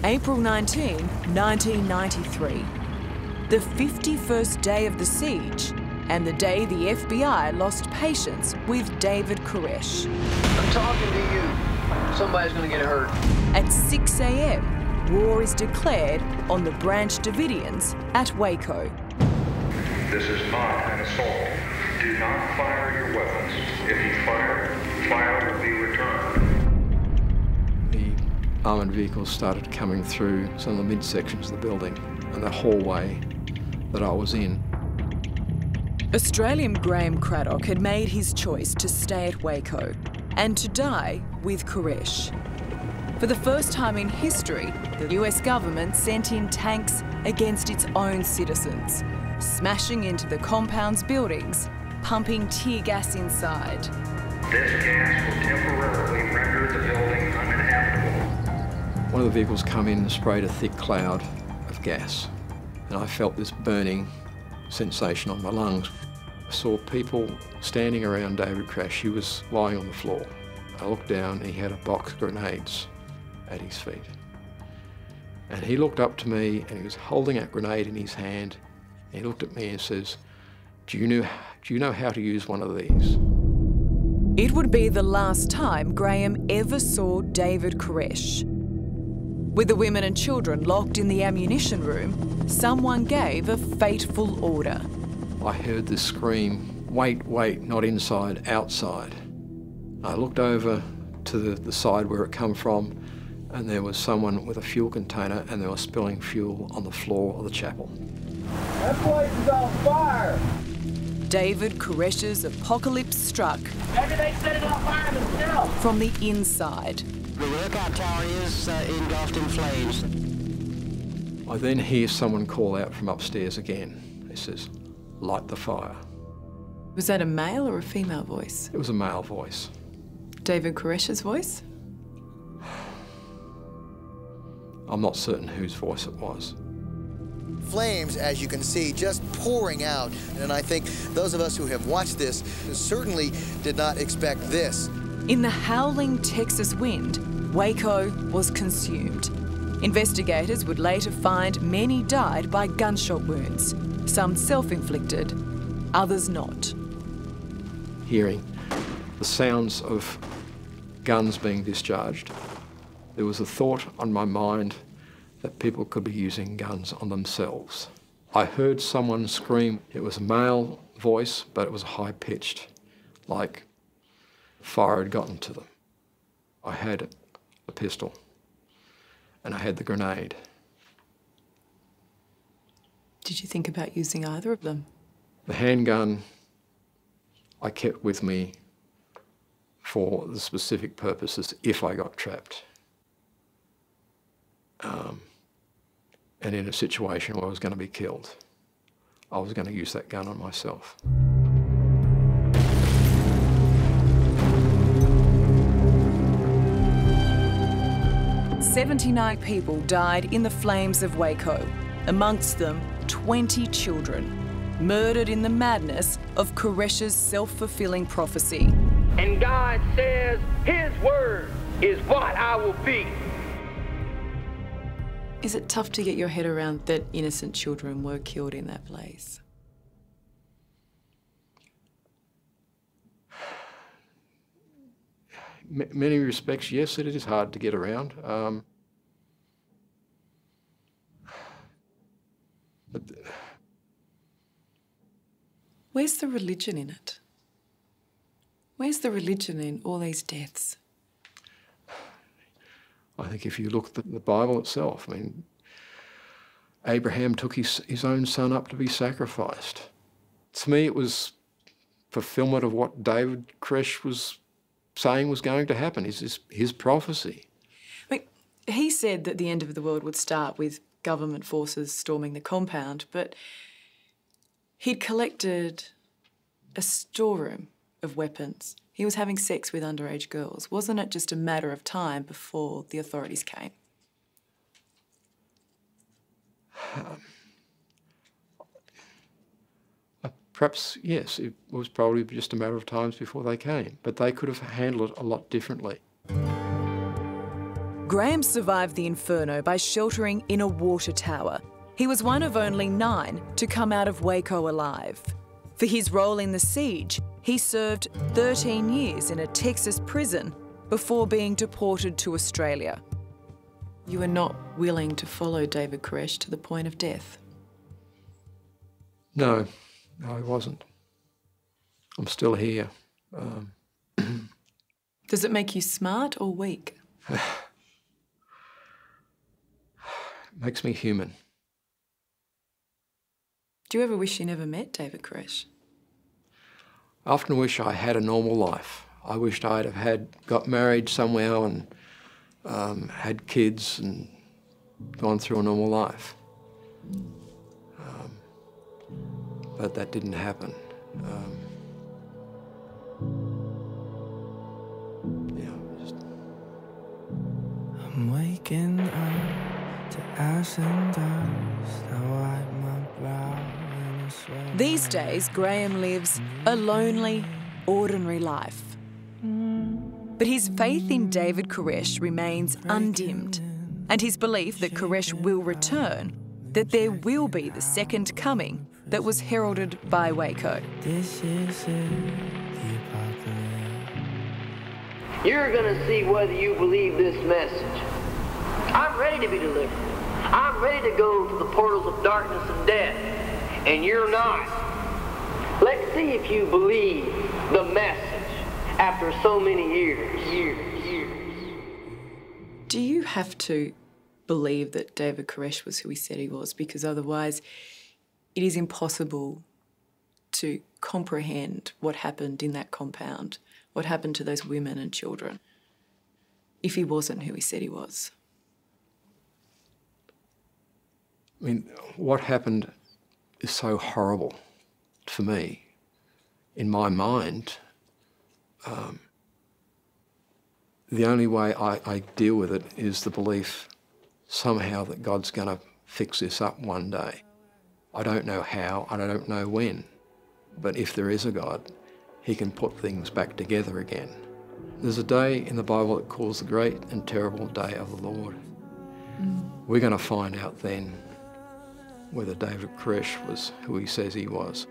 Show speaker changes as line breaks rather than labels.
April 19, 1993. The 51st day of the siege and the day the FBI lost patience with David Koresh.
I'm talking to you. Somebody's gonna get hurt.
At 6 a.m, war is declared on the Branch Davidians at Waco.
This is not an assault. Do not fire your weapons. If you fire, fire will be returned.
The armoured vehicles started coming through some of the midsections of the building and the hallway that I was in.
Australian Graham Craddock had made his choice to stay at Waco and to die with Koresh. For the first time in history, the US government sent in tanks against its own citizens, smashing into the compound's buildings, pumping tear gas inside.
This gas will temporarily render the building uninhabitable.
One of the vehicles come in and sprayed a thick cloud of gas, and I felt this burning sensation on my lungs. I saw people standing around David Koresh. He was lying on the floor. I looked down, he had a box of grenades at his feet. And he looked up to me and he was holding that grenade in his hand. And he looked at me and says, do you know how to use one of these?
It would be the last time Graham ever saw David Koresh. With the women and children locked in the ammunition room, someone gave a fateful order.
I heard this scream, wait, wait, not inside, outside. I looked over to the side where it come from, and there was someone with a fuel container and they were spilling fuel on the floor of the chapel.
That place is on fire!
David Koresh's apocalypse struck.
Maybe they set it on fire themselves.
From the inside.
The lookout tower is engulfed in flames.
I then hear someone call out from upstairs again. He says, light the fire.
Was that a male or a female voice?
It was a male voice.
David Koresh's voice?
I'm not certain whose voice it was.
Flames, as you can see, just pouring out. And I think those of us who have watched this certainly did not expect this.
In the howling Texas wind, Waco was consumed. Investigators would later find many died by gunshot wounds, some self-inflicted, others not.
Hearing the sounds of guns being discharged, there was a thought on my mind that people could be using guns on themselves. I heard someone scream. It was a male voice, but it was high-pitched, like fire had gotten to them. I had a pistol, and I had the grenade.
Did you think about using either of them?
The handgun I kept with me for the specific purposes if I got trapped. And in a situation where I was going to be killed, I was going to use that gun on myself. "79
people died in the flames of Waco, amongst them 20 children, murdered in the madness of Koresh's self-fulfilling prophecy.
And God says his word is what I will be.
Is it tough to get your head around that innocent children were killed in that blaze?
Many respects, yes, it is hard to get around. But
where's the religion in it? Where's the religion in all these deaths?
I think if you look at the Bible itself, I mean, Abraham took his own son up to be sacrificed. To me, it was fulfillment of what David Koresh was saying was going to happen, his prophecy.
I mean, he said that the end of the world would start with government forces storming the compound, but he'd collected a storeroom of weapons. He was having sex with underage girls. Wasn't it just a matter of time before the authorities came?
Perhaps, yes, it was probably just a matter of times before they came, but they could have handled it a lot differently.
Graham survived the inferno by sheltering in a water tower. He was one of only 9 to come out of Waco alive. For his role in the siege, he served 13 years in a Texas prison before being deported to Australia. You were not willing to follow David Koresh to the point of death?
No, I wasn't. I'm still here.
Does it make you smart or weak?
It makes me human.
Do you ever wish you never met David Koresh?
I often wish I had a normal life. I wished I'd have got married somehow and had kids and gone through a normal life. But that didn't happen.
I'm waking up to ash and dust. I wipe my brow and I swear.
These days, Graham lives a lonely, ordinary life. But his faith in David Koresh remains undimmed, and his belief that Koresh will return, that there will be the second coming that was heralded by Waco.
This is it, the apocalypse.
You're going to see whether you believe this message. I'm ready to be delivered. I'm ready to go to the portals of darkness and death, and you're not. Let's see if you believe the message after so many years.
Do you have to believe that David Koresh was who he said he was? Because otherwise it is impossible to comprehend what happened in that compound, what happened to those women and children, if he wasn't who he said he was.
I mean, what happened is so horrible for me. In my mind, the only way I deal with it is the belief somehow that God's going to fix this up one day. I don't know how, I don't know when, but if there is a God, he can put things back together again. There's a day in the Bible that calls the great and terrible day of the Lord. We're going to find out then whether David Koresh was who he says he was.